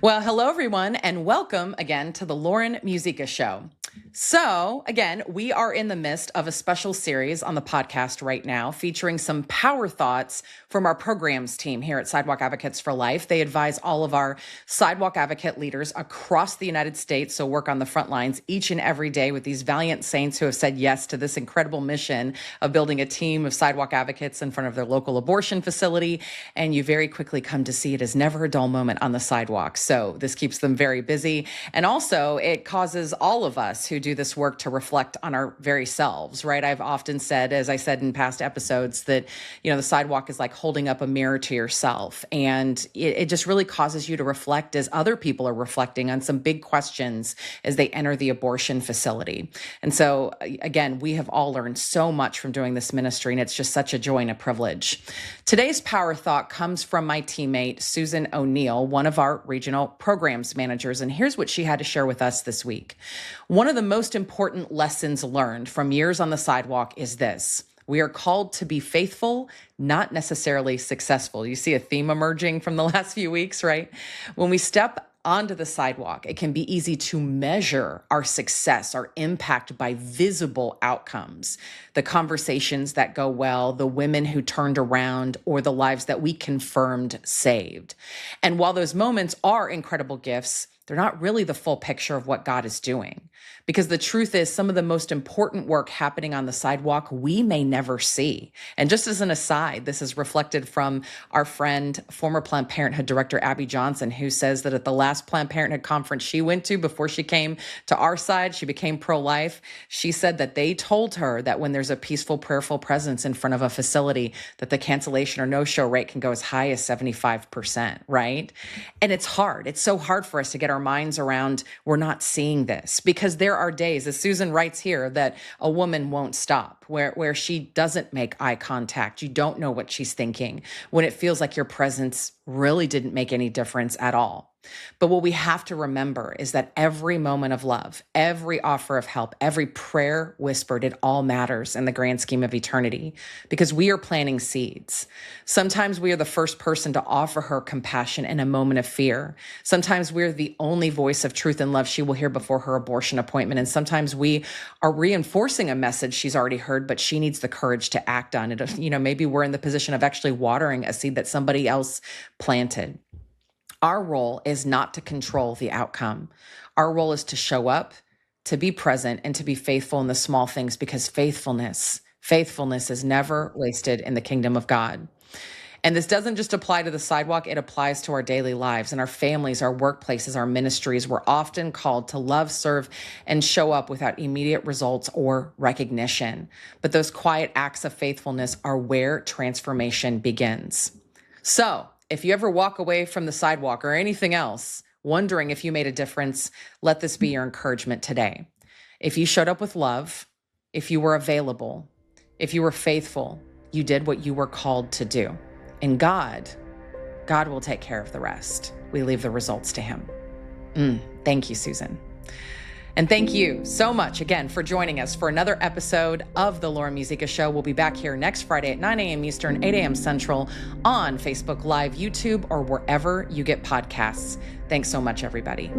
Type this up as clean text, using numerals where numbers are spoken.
Well, hello, everyone, and welcome again to the Lauren Musica Show. So, again, we are in the midst of a special series on the podcast right now featuring some power thoughts from our programs team here at Sidewalk Advocates for Life. They advise all of our Sidewalk Advocate leaders across the United States, so work on the front lines each and every day with these valiant saints who have said yes to this incredible mission of building a team of Sidewalk Advocates in front of their local abortion facility. And you very quickly come to see it as never a dull moment on the sidewalk. So this keeps them very busy. And also it causes all of us who do this work to reflect on our very selves, right? I've often said, as I said in past episodes, that, the sidewalk is like holding up a mirror to yourself. And it just really causes you to reflect as other people are reflecting on some big questions as they enter the abortion facility. And so, again, we have all learned so much from doing this ministry, and it's just such a joy and a privilege. Today's power thought comes from my teammate, Susan O'Neill, one of our regional programs managers. And here's what she had to share with us this week. One of the most important lessons learned from years on the sidewalk is this: we are called to be faithful, not necessarily successful. You see a theme emerging from the last few weeks, right? When we step onto the sidewalk, it can be easy to measure our success, our impact by visible outcomes, the conversations that go well, the women who turned around, or the lives that we confirmed saved. And while those moments are incredible gifts, they're not really the full picture of what God is doing. Because the truth is, some of the most important work happening on the sidewalk we may never see. And just as an aside, this is reflected from our friend, former Planned Parenthood director, Abby Johnson, who says that at the last Planned Parenthood conference she went to before she came to our side, she became pro-life. She said that they told her that when there's a peaceful, prayerful presence in front of a facility, that the cancellation or no-show rate can go as high as 75%, right? And it's hard. It's so hard for us to get our minds around we're not seeing this, because there are days, as Susan writes here, that a woman won't stop, where she doesn't make eye contact. You don't know what she's thinking, when it feels like your presence really didn't make any difference at all. But what we have to remember is that every moment of love, every offer of help, every prayer whispered, it all matters in the grand scheme of eternity, because we are planting seeds. Sometimes we are the first person to offer her compassion in a moment of fear. Sometimes we're the only voice of truth and love she will hear before her abortion appointment. And sometimes we are reinforcing a message she's already heard, but she needs the courage to act on it. Maybe we're in the position of actually watering a seed that somebody else planted. Our role is not to control the outcome. Our role is to show up, to be present, and to be faithful in the small things, because faithfulness is never wasted in the kingdom of God. And this doesn't just apply to the sidewalk, it applies to our daily lives and our families, our workplaces, our ministries. We're often called to love, serve, and show up without immediate results or recognition. But those quiet acts of faithfulness are where transformation begins. So, if you ever walk away from the sidewalk or anything else, wondering if you made a difference, let this be your encouragement today. If you showed up with love, if you were available, if you were faithful, you did what you were called to do. And God will take care of the rest. We leave the results to Him. Thank you, Susan. And thank you so much again for joining us for another episode of the Lauren Musica Show. We'll be back here next Friday at 9 a.m. Eastern, 8 a.m. Central on Facebook Live, YouTube, or wherever you get podcasts. Thanks so much, everybody.